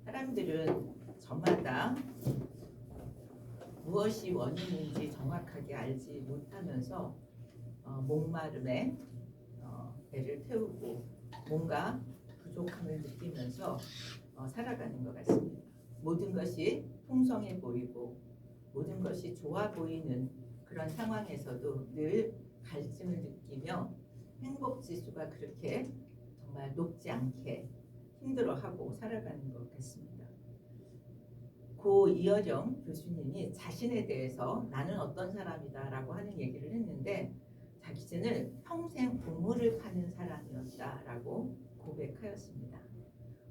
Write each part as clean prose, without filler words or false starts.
사람들은 저마다 무엇이 원인인지 정확하게 알지 못하면서 목마름에 배를 태우고 뭔가 부족함을 느끼면서 살아가는 것 같습니다. 모든 것이 풍성해 보이고 모든 것이 좋아 보이는 그런 상황에서도 늘 갈증을 느끼며 행복지수가 그렇게 정말 높지 않게 힘들어하고 살아가는 것 같습니다. 고 이어령 교수님이 자신에 대해서 나는 어떤 사람이다 라고 하는 얘기를 했는데 자신을 평생 우물을 파는 사람이었다라고 고백하였습니다.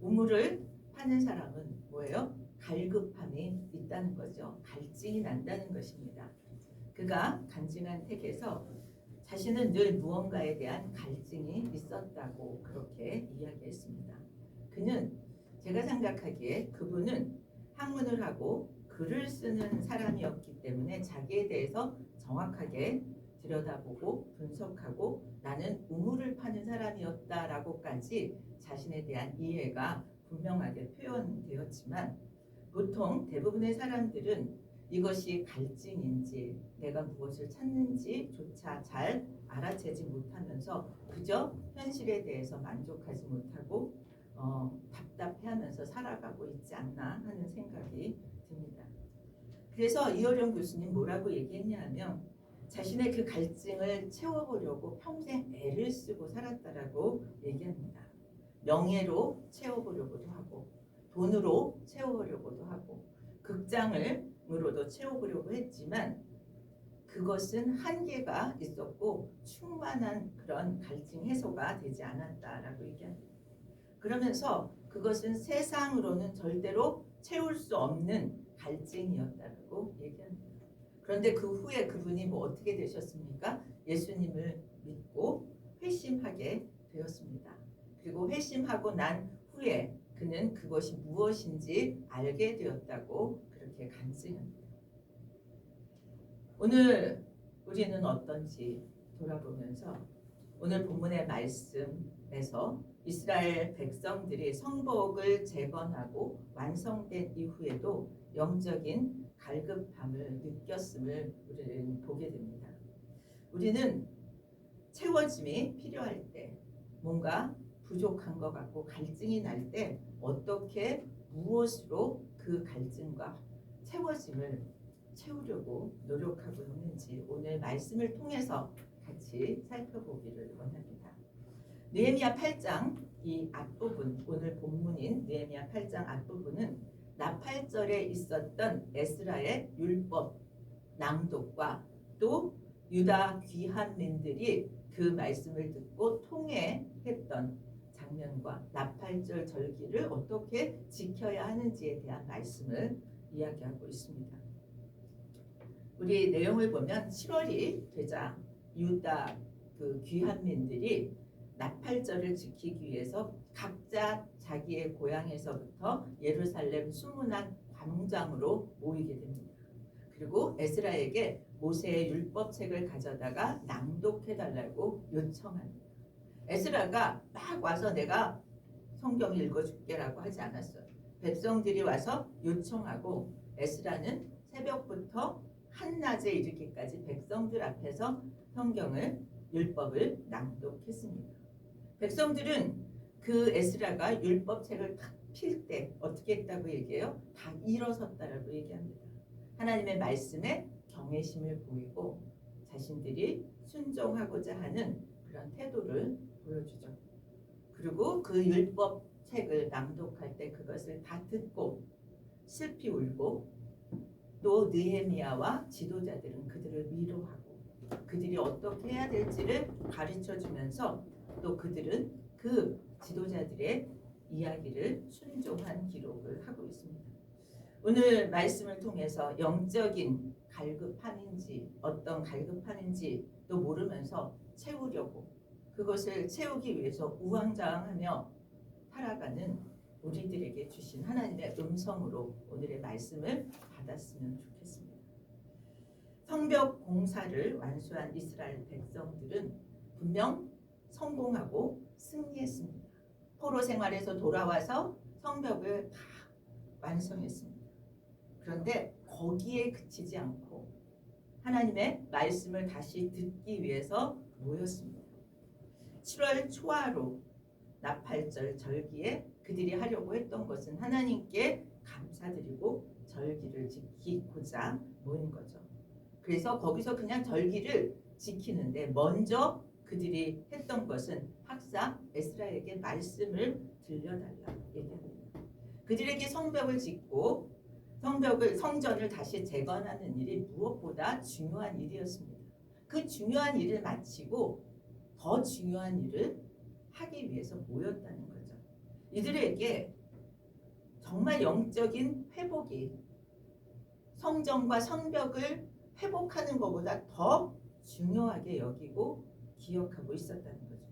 우물을 파는 사람은 뭐예요? 갈급함이 있다는 거죠. 갈증이 난다는 것입니다. 그가 간증한 책에서 자신은 늘 무언가에 대한 갈증이 있었다고 그렇게 이야기했습니다. 그는 제가 생각하기에 그분은 학문을 하고 글을 쓰는 사람이었기 때문에 자기에 대해서 정확하게 들여다보고 분석하고 나는 우물을 파는 사람이었다라고까지 자신에 대한 이해가 분명하게 표현되었지만 보통 대부분의 사람들은 이것이 갈증인지 내가 무엇을 찾는지조차 잘 알아채지 못하면서 그저 현실에 대해서 만족하지 못하고 답답해하면서 살아가고 있지 않나 하는 생각이 듭니다. 그래서 이어령 교수님 뭐라고 얘기했냐면 자신의 그 갈증을 채워보려고 평생 애를 쓰고 살았다라고 얘기합니다. 명예로 채워보려고도 하고 돈으로 채워보려고도 하고 극장으로도 채워보려고 했지만 그것은 한계가 있었고 충만한 그런 갈증 해소가 되지 않았다라고 얘기합니다. 그러면서 그것은 세상으로는 절대로 채울 수 없는 갈증이었다고 얘기합니다. 그런데 그 후에 그분이 어떻게 되셨습니까? 예수님을 믿고 회심하게 되었습니다. 그리고 회심하고 난 후에 그는 그것이 무엇인지 알게 되었다고 그렇게 간증합니다. 오늘 우리는 어떤지 돌아보면서 오늘 본문의 말씀에서 이스라엘 백성들이 성벽을 재건하고 완성된 이후에도 영적인 갈급함을 느꼈음을 우리는 보게 됩니다. 우리는 채워짐이 필요할 때 뭔가 부족한 것 같고 갈증이 날 때 어떻게 무엇으로 그 갈증과 채워짐을 채우려고 노력하고 있는지 오늘 말씀을 통해서 같이 살펴보기를 원합니다. 느헤미야 8장 이 앞부분 오늘 본문인 느헤미야 8장 앞부분은 나팔절에 있었던 에스라의 율법 낭독과 또 유다 귀한민들이 그 말씀을 듣고 통회했던 장면과 나팔절 절기를 어떻게 지켜야 하는지에 대한 말씀을 이야기하고 있습니다. 우리 내용을 보면 7월이 되자 유다 그 귀한민들이 나팔절을 지키기 위해서 각자 자기의 고향에서부터 예루살렘 수문안 광장으로 모이게 됩니다. 그리고 에스라에게 모세의 율법책을 가져다가 낭독해달라고 요청합니다. 에스라가 막 와서 내가 성경 읽어줄게라고 하지 않았어요. 백성들이 와서 요청하고 에스라는 새벽부터 한낮에 이르기까지 백성들 앞에서 성경을 율법을 낭독했습니다. 백성들은 그 에스라가 율법책을 탁 필 때 어떻게 했다고 얘기해요? 다 일어섰다라고 얘기합니다. 하나님의 말씀에 경외심을 보이고 자신들이 순종하고자 하는 그런 태도를 보여주죠. 그리고 그 율법책을 낭독할 때 그것을 다 듣고 슬피 울고 또 느헤미야와 지도자들은 그들을 위로하고 그들이 어떻게 해야 될지를 가르쳐주면서 또 그들은 그 지도자들의 이야기를 순종한 기록을 하고 있습니다. 오늘 말씀을 통해서 영적인 갈급함인지 어떤 갈급함인지도 모르면서 채우려고 그것을 채우기 위해서 우왕좌왕하며 살아가는 우리들에게 주신 하나님의 음성으로 오늘의 말씀을 받았으면 좋겠습니다. 성벽 공사를 완수한 이스라엘 백성들은 분명 성공하고 승리했습니다. 포로 생활에서 돌아와서 성벽을 다 완성했습니다. 그런데 거기에 그치지 않고 하나님의 말씀을 다시 듣기 위해서 모였습니다. 7월 초하루 나팔절 절기에 그들이 하려고 했던 것은 하나님께 감사드리고 절기를 지키고자 모인 거죠. 그래서 거기서 그냥 절기를 지키는데 먼저 그들이 했던 것은 학사 에스라에게 말씀을 들려달라 얘기합니다. 그들에게 성벽을 짓고 성전을 다시 재건하는 일이 무엇보다 중요한 일이었습니다. 그 중요한 일을 마치고 더 중요한 일을 하기 위해서 모였다는 거죠. 이들에게 정말 영적인 회복이 성전과 성벽을 회복하는 것보다 더 중요하게 여기고 기억하고 있었다는 거죠.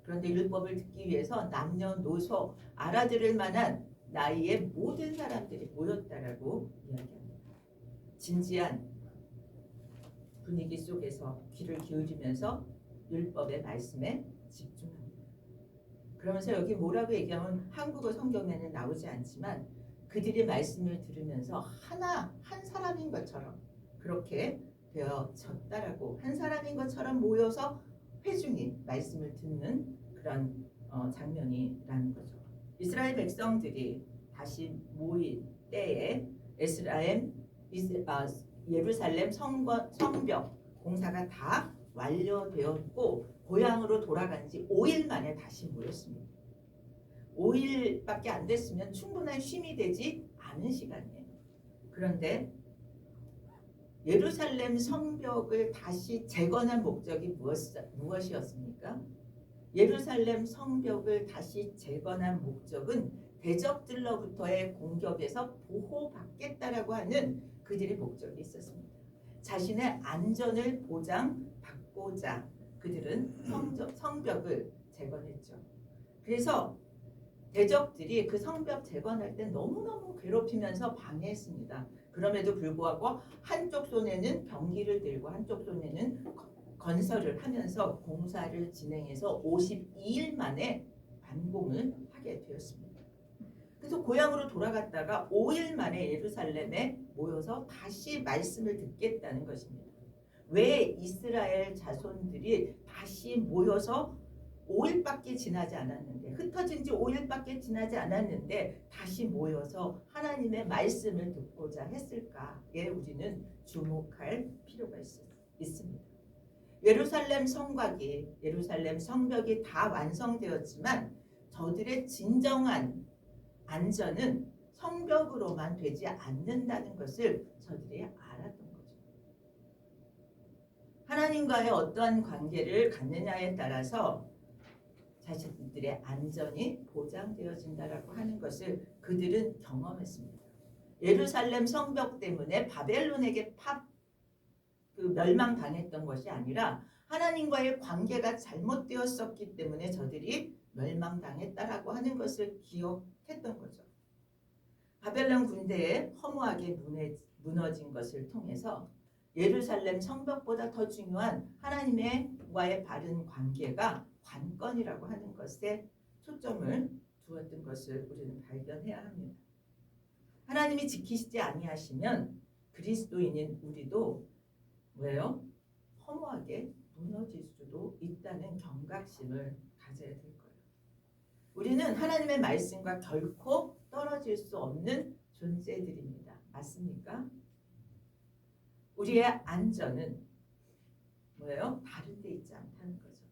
그런데 율법을 듣기 위해서 남녀노소 알아들을 만한 나이의 모든 사람들이 모였다라고 이야기합니다. 진지한 분위기 속에서 귀를 기울이면서 율법의 말씀에 집중합니다. 그러면서 여기 뭐라고 얘기하면 한국어 성경에는 나오지 않지만 그들이 말씀을 들으면서 한 사람인 것처럼 그렇게 되어졌다라고 한 사람인 것처럼 모여서 회중이 말씀을 듣는 그런 장면이라는 거죠. 이스라엘 백성들이 다시 모인 때에 예루살렘 성벽 공사가 다 완료되었고 고향으로 돌아간 지 5일 만에 다시 모였습니다. 5일밖에 안 됐으면 충분한 쉼이 되지 않은 시간이에요. 그런데 예루살렘 성벽을 다시 재건한 목적이 무엇이었습니까? 예루살렘 성벽을 다시 재건한 목적은 대적들로부터의 공격에서 보호받겠다라고 하는 그들의 목적이 있었습니다. 자신의 안전을 보장받고자 그들은 성벽을 재건했죠. 그래서 대적들이 그 성벽 재건할 때 너무너무 괴롭히면서 방해했습니다. 그럼에도 불구하고 한쪽 손에는 병기를 들고 한쪽 손에는 건설을 하면서 공사를 진행해서 52일 만에 완공을 하게 되었습니다. 그래서 고향으로 돌아갔다가 5일 만에 예루살렘에 모여서 다시 말씀을 듣겠다는 것입니다. 왜 이스라엘 자손들이 다시 모여서 5일밖에 지나지 않았는데 흩어진 지 5일밖에 지나지 않았는데 다시 모여서 하나님의 말씀을 듣고자 했을까에 우리는 주목할 필요가 있습니다. 예루살렘 성벽이 다 완성되었지만 저들의 진정한 안전은 성벽으로만 되지 않는다는 것을 저들이 알았던 거죠. 하나님과의 어떠한 관계를 갖느냐에 따라서 자신들의 안전이 보장되어진다라고 하는 것을 그들은 경험했습니다. 예루살렘 성벽 때문에 바벨론에게 멸망당했던 것이 아니라 하나님과의 관계가 잘못되었었기 때문에 저들이 멸망당했다라고 하는 것을 기억했던 거죠. 바벨론 군대에 허무하게 무너진 것을 통해서 예루살렘 성벽보다 더 중요한 하나님과의 바른 관계가 관건이라고 하는 것에 초점을 두었던 것을 우리는 발견해야 합니다. 하나님이 지키시지 아니하시면 그리스도인인 우리도 왜요? 허무하게 무너질 수도 있다는 경각심을 가져야 될 거예요. 우리는 하나님의 말씀과 결코 떨어질 수 없는 존재들입니다. 맞습니까? 우리의 안전은 뭐예요? 다른 데 있지 않다는 거죠.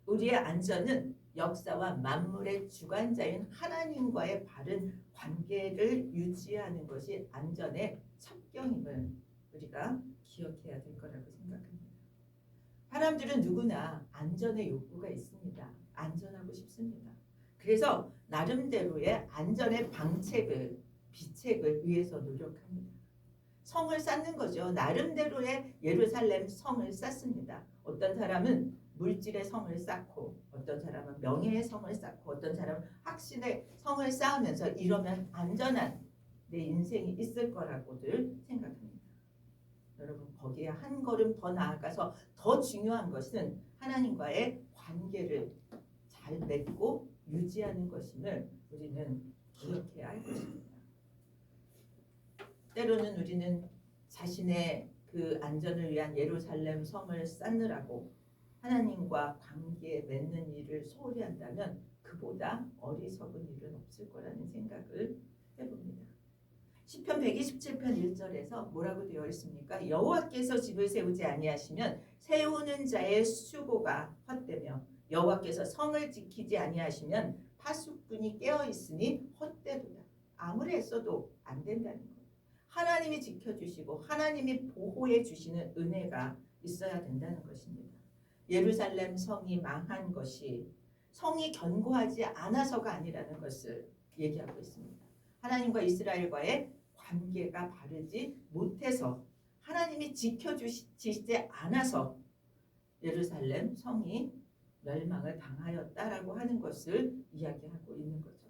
우리의 안전은 역사와 만물의 주관자인 하나님과의 바른 관계를 유지하는 것이 안전의 첩경임을 우리가 기억해야 될 거라고 생각합니다. 사람들은 누구나 안전의 욕구가 있습니다. 안전하고 싶습니다. 그래서 나름대로의 안전의 비책을 위해서 노력합니다. 성을 쌓는 거죠. 나름대로의 예루살렘 성을 쌓습니다. 어떤 사람은 물질의 성을 쌓고 어떤 사람은 명예의 성을 쌓고 어떤 사람은 확신의 성을 쌓으면서 이러면 안전한 내 인생이 있을 거라고들 생각합니다. 여러분 거기에 한 걸음 더 나아가서 더 중요한 것은 하나님과의 관계를 잘 맺고 유지하는 것임을 우리는 기억해야 할 것입니다. 때로는 우리는 자신의 그 안전을 위한 예루살렘 성을 쌓느라고 하나님과 관계 맺는 일을 소홀히 한다면 그보다 어리석은 일은 없을 거라는 생각을 해봅니다. 시편 127편 1절에서 뭐라고 되어 있습니까? 여호와께서 집을 세우지 아니하시면 세우는 자의 수고가 헛되며 여호와께서 성을 지키지 아니하시면 파수꾼이 깨어 있으니 헛되도다. 아무리 애써도 안 된다는 거예요. 하나님이 지켜주시고 하나님이 보호해 주시는 은혜가 있어야 된다는 것입니다. 예루살렘 성이 망한 것이 성이 견고하지 않아서가 아니라는 것을 얘기하고 있습니다. 하나님과 이스라엘과의 관계가 바르지 못해서 하나님이 지켜주시지 않아서 예루살렘 성이 멸망을 당하였다라고 하는 것을 이야기하고 있는 거죠.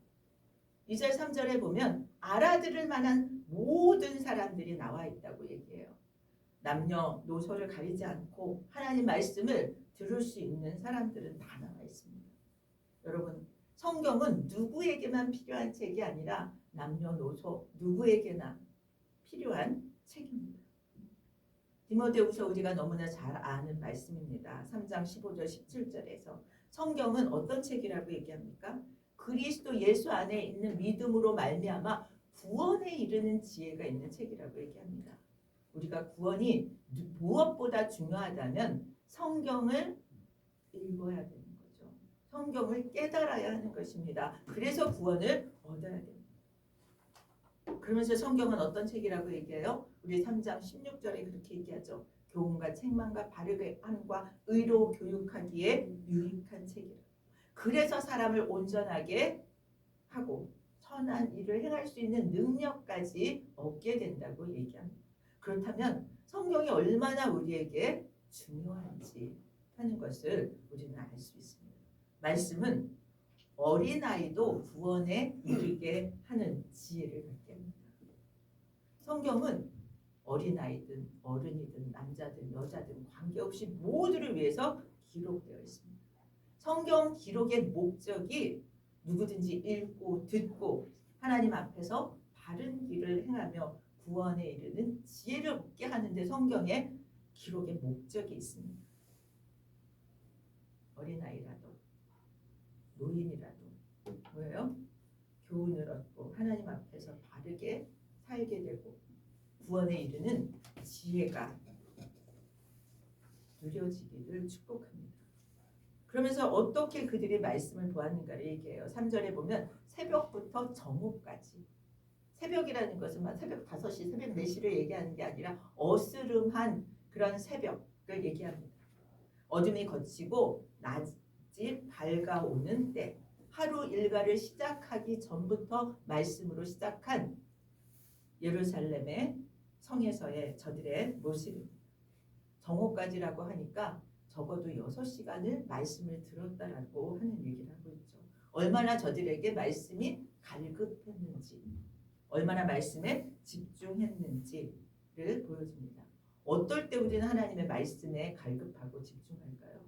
2절 3절에 보면 알아들을 만한 모든 사람들이 나와 있다고 얘기해요. 남녀노소를 가리지 않고 하나님 말씀을 들을 수 있는 사람들은 다 나와 있습니다. 여러분 성경은 누구에게만 필요한 책이 아니라 남녀노소 누구에게나 필요한 책입니다. 디모데후서 우리가 너무나 잘 아는 말씀입니다. 3장 15절 17절에서 성경은 어떤 책이라고 얘기합니까? 그리스도 예수 안에 있는 믿음으로 말미암아 구원에 이르는 지혜가 있는 책이라고 얘기합니다. 우리가 구원이 무엇보다 중요하다면 성경을 읽어야 되는 거죠. 성경을 깨달아야 하는 것입니다. 그래서 구원을 얻어야 됩니다. 그러면서 성경은 어떤 책이라고 얘기해요? 우리 3장 16절에 그렇게 얘기하죠. 교훈과 책망과 바르게 함과 의로 교육하기에 유익한 책이라. 그래서 사람을 온전하게 하고 선한 일을 행할 수 있는 능력까지 얻게 된다고 얘기합니다. 그렇다면 성경이 얼마나 우리에게 중요한지 하는 것을 우리는 알 수 있습니다. 말씀은 어린아이도 구원에 이르게 하는 지혜를 갖게 합니다. 성경은 어린아이든 어른이든 남자든 여자든 관계없이 모두를 위해서 기록되어 있습니다. 성경 기록의 목적이 누구든지 읽고 듣고 하나님 앞에서 바른 길을 행하며 구원에 이르는 지혜를 얻게 하는데 성경에 기록의 목적이 있습니다. 어린아이라도 노인이라도 뭐예요? 교훈을 얻고 하나님 앞에서 바르게 살게 되고 구원에 이르는 지혜가 누려지기를 축복합니다. 그러면서 어떻게 그들이 말씀을 보았는가를 얘기해요. 3절에 보면 새벽부터 정오까지. 새벽이라는 것은 막 새벽 5시, 새벽 4시를 얘기하는 게 아니라 어스름한 그런 새벽을 얘기합니다. 어둠이 걷히고 낮이 밝아오는 때, 하루 일과를 시작하기 전부터 말씀으로 시작한 예루살렘의 성에서의 저들의 모습입니다. 정오까지라고 하니까 적어도 6시간을 말씀을 들었다라고 하는 얘기를 하고 있죠. 얼마나 저들에게 말씀이 갈급했는지, 얼마나 말씀에 집중했는지를 보여줍니다. 어떨 때 우리는 하나님의 말씀에 갈급하고 집중할까요?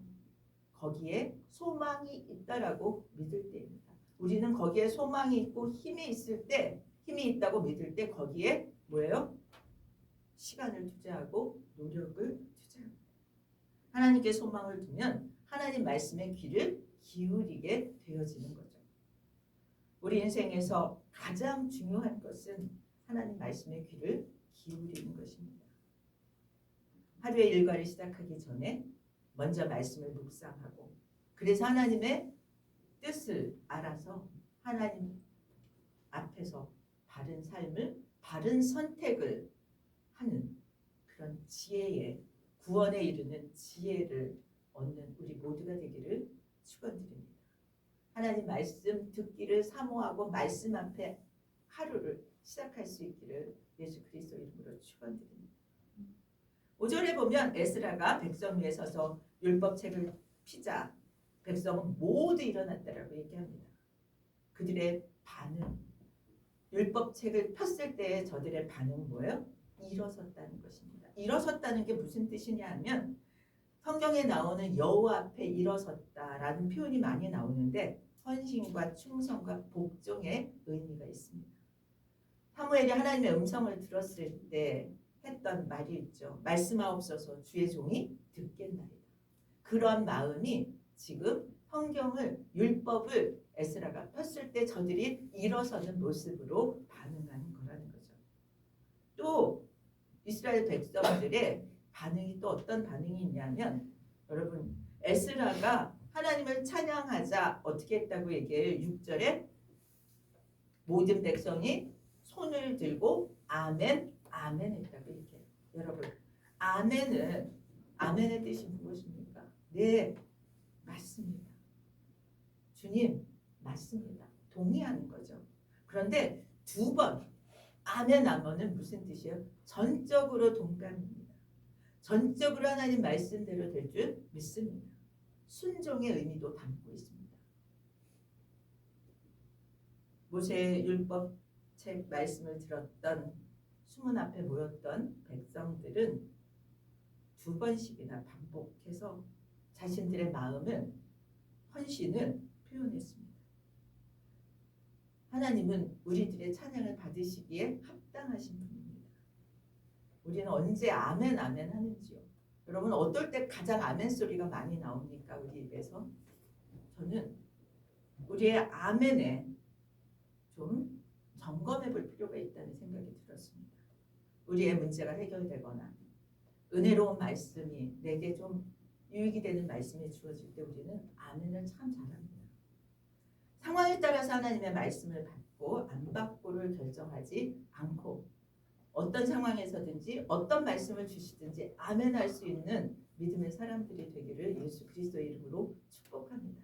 거기에 소망이 있다라고 믿을 때입니다. 우리는 거기에 소망이 있고 힘이 있을 때, 힘이 있다고 믿을 때 거기에 뭐예요? 시간을 투자하고 노력을 투자합니다. 하나님께 소망을 두면 하나님 말씀에 귀를 기울이게 되어지는 거죠. 우리 인생에서 가장 중요한 것은 하나님 말씀에 귀를 기울이는 것입니다. 하루의 일과를 시작하기 전에 먼저 말씀을 묵상하고 그래서 하나님의 뜻을 알아서 하나님 앞에서 바른 삶을, 바른 선택을 하는 그런 지혜의 구원에 이르는 지혜를 얻는 우리 모두가 되기를 축원드립니다. 하나님 말씀 듣기를 사모하고 말씀 앞에 하루를 시작할 수 있기를 예수 그리스도 이름으로 축원드립니다. 5절에 보면 에스라가 백성 위에 서서 율법책을 피자 백성은 모두 일어났다라고 얘기합니다. 그들의 반응, 율법책을 폈을 때 저들의 반응은 뭐예요? 일어섰다는 것입니다. 일어섰다는 게 무슨 뜻이냐 하면 성경에 나오는 여호와 앞에 일어섰다라는 표현이 많이 나오는데 헌신과 충성과 복종의 의미가 있습니다. 사무엘이 하나님의 음성을 들었을 때 했던 말이 있죠. 말씀하옵소서 주의 종이 듣겠나이다. 그런 마음이 지금 성경을 율법을 에스라가 폈을 때 저들이 일어서는 모습으로 반응하는 거라는 거죠. 또 이스라엘 백성들의 반응이 또 어떤 반응이 있냐면 여러분 에스라가 하나님을 찬양하자 어떻게 했다고 얘기해요? 6절에 모든 백성이 손을 들고 아멘 아멘 했다고 얘기해요. 여러분 아멘의 뜻이 무엇입니까? 네 맞습니다. 주님 맞습니다. 동의하는 거죠. 그런데 두 번 아멘은 무슨 뜻이에요? 전적으로 동감입니다. 전적으로 하나님 말씀대로 될 줄 믿습니다. 순종의 의미도 담고 있습니다. 모세의 율법책 말씀을 들었던 수문 앞에 모였던 백성들은 두 번씩이나 반복해서 자신들의 마음을 헌신을 표현했습니다. 하나님은 우리들의 찬양을 받으시기에 합당하신 분입니다. 우리는 언제 아멘 아멘 하는지요? 여러분 어떨 때 가장 아멘 소리가 많이 나옵니까? 우리 입에서? 저는 우리의 아멘에 좀 점검해 볼 필요가 있다는 생각이 들었습니다. 우리의 문제가 해결되거나 은혜로운 말씀이 내게 좀 유익이 되는 말씀이 주어질 때 우리는 아멘을 참 잘합니다. 상황에 따라서 하나님의 말씀을 받고 안 받고를 결정하지 않고 어떤 상황에서든지 어떤 말씀을 주시든지 아멘할 수 있는 믿음의 사람들이 되기를 예수 그리스도의 이름으로 축복합니다.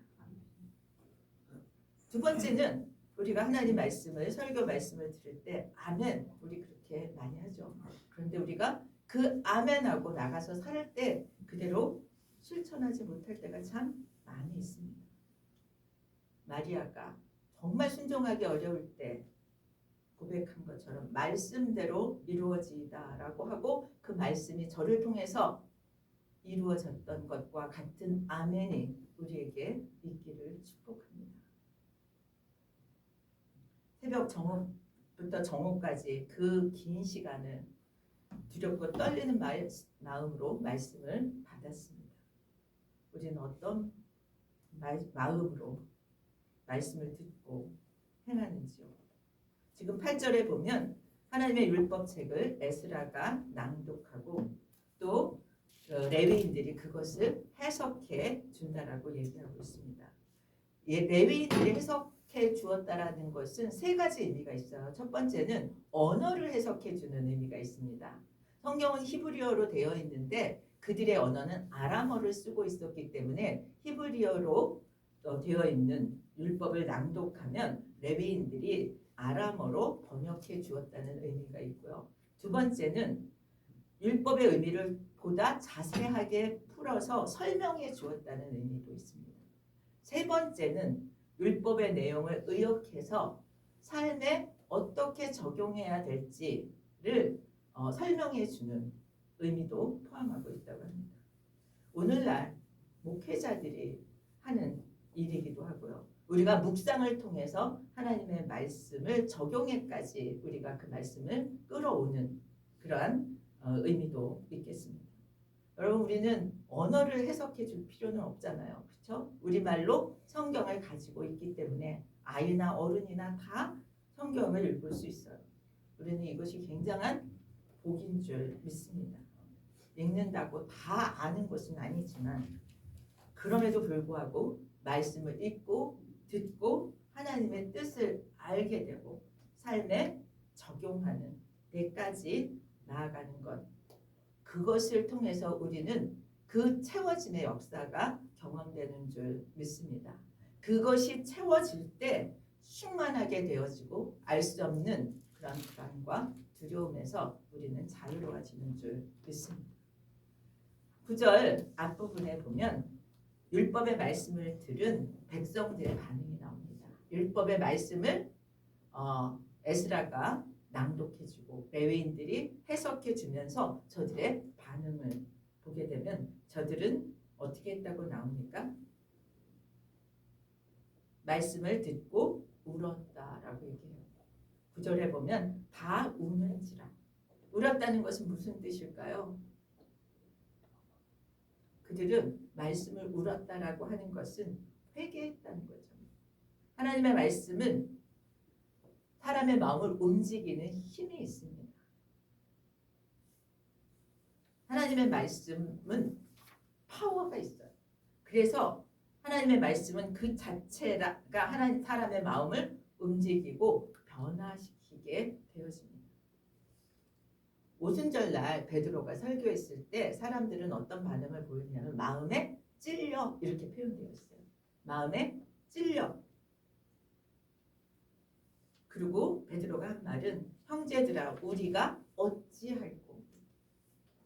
두 번째는 우리가 하나님 말씀을 설교 말씀을 들을 때 아멘 우리 그렇게 많이 하죠. 그런데 우리가 그 아멘하고 나가서 살 때 그대로 실천하지 못할 때가 참 많이 있습니다. 마리아가 정말 순종하기 어려울 때 고백한 것처럼 말씀대로 이루어지다라고 하고 그 말씀이 저를 통해서 이루어졌던 것과 같은 아멘이 우리에게 있기를 축복합니다. 새벽 정오부터 정오까지 그 긴 시간을 두렵고 떨리는 마음으로 말씀을 받았습니다. 우리는 어떤 마음으로 말씀을 듣고 행하는지요. 지금 8절에 보면 하나님의 율법책을 에스라가 낭독하고 또 레위인들이 그것을 해석해 준다라고 얘기하고 있습니다. 레위인들이 해석해 주었다라는 것은 세 가지 의미가 있어요. 첫 번째는 언어를 해석해 주는 의미가 있습니다. 성경은 히브리어로 되어 있는데 그들의 언어는 아람어를 쓰고 있었기 때문에 히브리어로 되어 있는 율법을 낭독하면 레위인들이 아람어로 번역해 주었다는 의미가 있고요. 두 번째는 율법의 의미를 보다 자세하게 풀어서 설명해 주었다는 의미도 있습니다. 세 번째는 율법의 내용을 의역해서 삶에 어떻게 적용해야 될지를 설명해 주는 의미도 포함하고 있다고 합니다. 오늘날 목회자들이 하는 일이기도 하고요. 우리가 묵상을 통해서 하나님의 말씀을 적용해까지 우리가 그 말씀을 끌어오는 그러한 의미도 있겠습니다. 여러분 우리는 언어를 해석해 줄 필요는 없잖아요. 그렇죠? 우리말로 성경을 가지고 있기 때문에 아이나 어른이나 다 성경을 읽을 수 있어요. 우리는 이것이 굉장한 복인 줄 믿습니다. 읽는다고 다 아는 것은 아니지만 그럼에도 불구하고 말씀을 읽고 듣고 하나님의 뜻을 알게 되고 삶에 적용하는 데까지 나아가는 것, 그것을 통해서 우리는 그 채워짐의 역사가 경험되는 줄 믿습니다. 그것이 채워질 때 충만하게 되어지고 알 수 없는 그런 불안과 두려움에서 우리는 자유로워지는 줄 믿습니다. 9절 앞부분에 보면 율법의 말씀을 들은 백성들의 반응이 나옵니다. 율법의 말씀을 에스라가 낭독해주고 레위인들이 해석해주면서 저들의 반응을 보게 되면 저들은 어떻게 했다고 나옵니까? 말씀을 듣고 울었다라고 얘기해요. 9절에 보면 다 우는지라. 울었다는 것은 무슨 뜻일까요? 그들은 말씀을 울었다라고 하는 것은 회개했다는 거죠. 하나님의 말씀은 사람의 마음을 움직이는 힘이 있습니다. 하나님의 말씀은 파워가 있어요. 그래서 하나님의 말씀은 그 자체가 하나님 사람의 마음을 움직이고 변화시키게 되어집니다. 오순절날 베드로가 설교했을 때 사람들은 어떤 반응을 보였냐면 마음에 찔려 이렇게 표현되어 있어요. 마음에 찔려. 그리고 베드로가 한 말은 형제들아 우리가 어찌할꼬.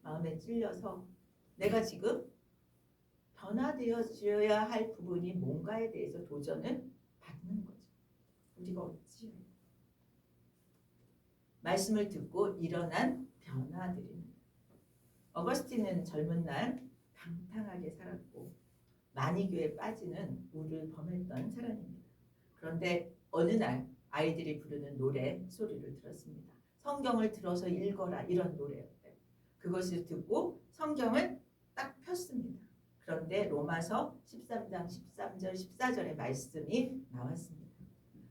마음에 찔려서 내가 지금 변화되어져야 할 부분이 뭔가에 대해서 도전을 받는 거죠. 우리가 어찌할꼬. 말씀을 듣고 일어난 변화들입니다. 어거스틴은 젊은 날 방탕하게 살았고 만이교에 빠지는 우를 범했던 사람입니다. 그런데 어느 날 아이들이 부르는 노래 소리를 들었습니다. 성경을 들어서 읽어라 이런 노래였대요. 그것을 듣고 성경을 딱 폈습니다. 그런데 로마서 13장 13절 14절의 말씀이 나왔습니다.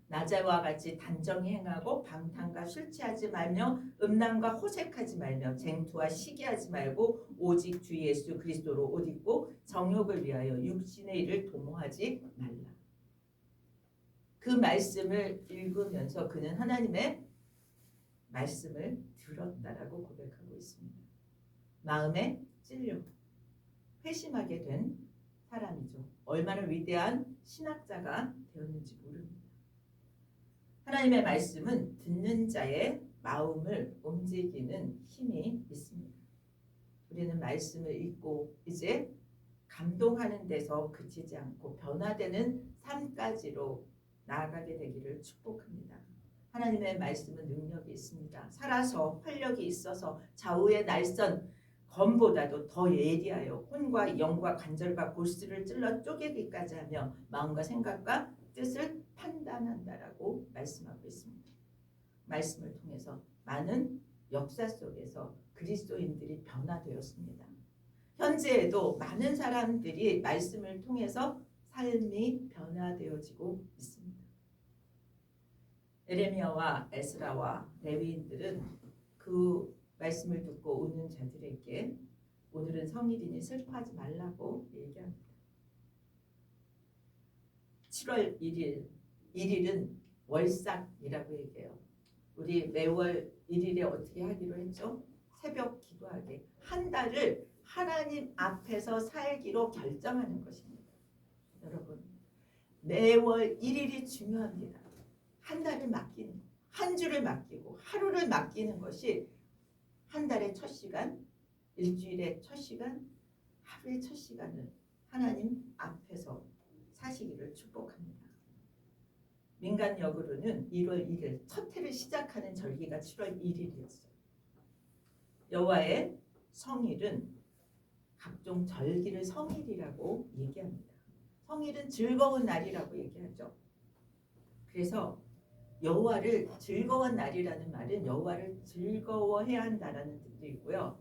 나자와 같이 단정히 행하고 방탕과 술 취하지 말며 음란과 호색하지 말며 쟁투와 시기하지 말고 오직 주 예수 그리스도로 옷 입고 정욕을 위하여 육신의 일을 도모하지 말라. 그 말씀을 읽으면서 그는 하나님의 말씀을 들었다라고 고백하고 있습니다. 마음에 찔려 회심하게 된 사람이죠. 얼마나 위대한 신학자가 되었는지 모릅니다. 하나님의 말씀은 듣는 자의 마음을 움직이는 힘이 있습니다. 우리는 말씀을 읽고 이제 감동하는 데서 그치지 않고 변화되는 삶까지로 나아가게 되기를 축복합니다. 하나님의 말씀은 능력이 있습니다. 살아서 활력이 있어서 좌우의 날선 검보다도 더 예리하여 혼과 영과 관절과 골수를 찔러 쪼개기까지 하며 마음과 생각과 뜻을 판단한다라고 말씀하고 있습니다. 말씀을 통해서 많은 역사 속에서 그리스도인들이 변화되었습니다. 현재에도 많은 사람들이 말씀을 통해서 삶이 변화되어지고 있습니다. 에레미야와 에스라와 레위인들은 그 말씀을 듣고 우는 자들에게 오늘은 성일이니 슬퍼하지 말라고 얘기합니다. 7월 1일은 월삭이라고 얘기해요. 우리 매월 1일에 어떻게 하기로 했죠? 새벽 기도하게. 한 달을 하나님 앞에서 살기로 결정하는 것입니다. 여러분, 매월 1일이 중요합니다. 한 달을 맡기는 거, 한 주를 맡기고 하루를 맡기는 것이 한 달의 첫 시간, 일주일의 첫 시간, 하루의 첫 시간을 하나님 앞에서 사시기를 축복합니다. 민간역으로는 1월 1일 첫 해를 시작하는 절기가 7월 1일이었어요. 여호와의 성일은 각종 절기를 성일이라고 얘기합니다. 성일은 즐거운 날이라고 얘기하죠. 그래서 여호와를 즐거운 날이라는 말은 여호와를 즐거워해야 한다라는 뜻도 있고요.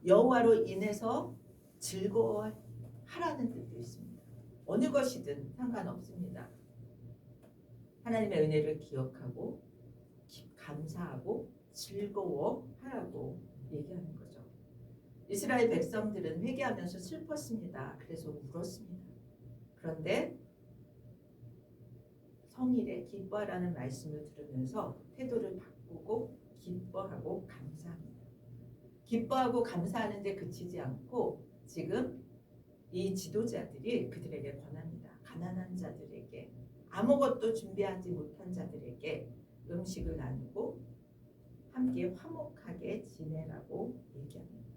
여호와로 인해서 즐거워하라는 뜻도 있습니다. 어느 것이든 상관없습니다. 하나님의 은혜를 기억하고 감사하고 즐거워하라고 얘기하는 거죠. 이스라엘 백성들은 회개하면서 슬펐습니다. 그래서 울었습니다. 그런데 성일에 기뻐하라는 말씀을 들으면서 태도를 바꾸고 기뻐하고 감사합니다. 기뻐하고 감사하는 데 그치지 않고 지금 이 지도자들이 그들에게 권합니다. 가난한 자들에게 아무것도 준비하지 못한 자들에게 음식을 나누고 함께 화목하게 지내라고 얘기합니다.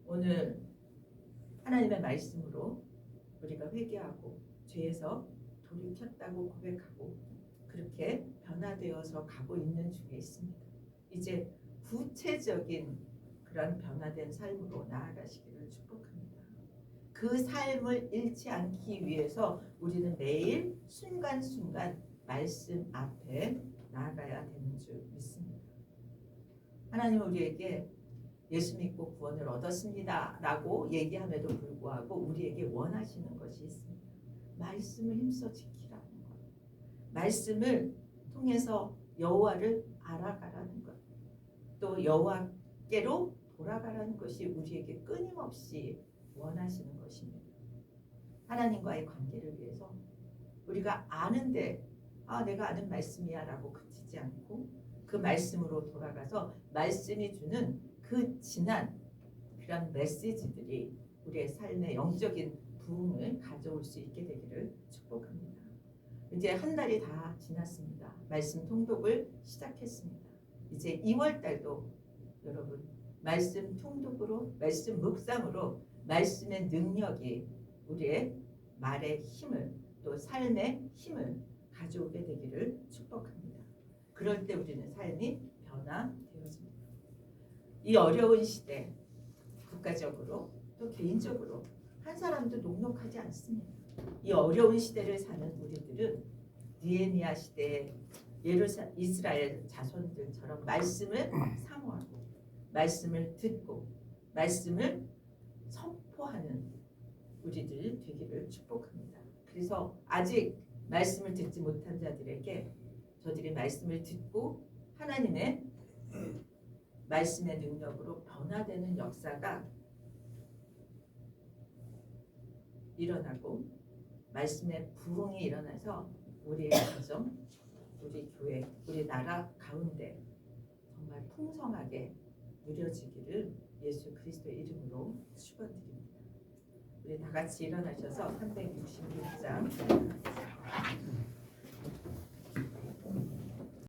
오늘 하나님의 말씀으로 우리가 회개하고 죄에서 돌이켰다고 고백하고 그렇게 변화되어서 가고 있는 중에 있습니다. 이제 구체적인 그런 변화된 삶으로 나아가시기를 축복합니다. 그 삶을 잃지 않기 위해서 우리는 매일 순간순간 말씀 앞에 나아가야 되는 줄 믿습니다. 하나님은 우리에게 예수 믿고 구원을 얻었습니다 라고 얘기함에도 불구하고 우리에게 원하시는 것이 있습니다. 말씀을 힘써 지키라는 것, 말씀을 통해서 여호와를 알아가라는 것, 또 여호와께로 돌아가라는 것이 우리에게 끊임없이 원하시는 것입니다. 하나님과의 관계를 위해서 우리가 아는데 내가 아는 말씀이야 라고 그치지 않고 그 말씀으로 돌아가서 말씀이 주는 그 진한 그런 메시지들이 우리의 삶의 영적인 부흥을 가져올 수 있게 되기를 축복합니다. 이제 한 달이 다 지났습니다. 말씀 통독을 시작했습니다. 이제 2월 달도 여러분 말씀 통독으로, 말씀 묵상으로 말씀의 능력이 우리의 말의 힘을, 또 삶의 힘을 가져오게 되기를 축복합니다. 그럴 때 우리는 삶이 변화되어집니다. 이 어려운 시대, 국가적으로 또 개인적으로 한 사람도 녹록하지 않습니다. 이 어려운 시대를 사는 우리들은 느헤미야 시대에 이스라엘 자손들처럼 말씀을 사모하고 말씀을 듣고 말씀을 선포하는 우리들 되기를 축복합니다. 그래서 아직 말씀을 듣지 못한 자들에게 저들이 말씀을 듣고 하나님의 말씀의 능력으로 변화되는 역사가 일어나고 말씀의 부흥이 일어나서 우리의 가정, 우리 교회, 우리 나라 가운데 정말 풍성하게 누려지기를 예수 그리스도의 이름으로 축원드립니다. 우리 다 같이 일어나셔서 366장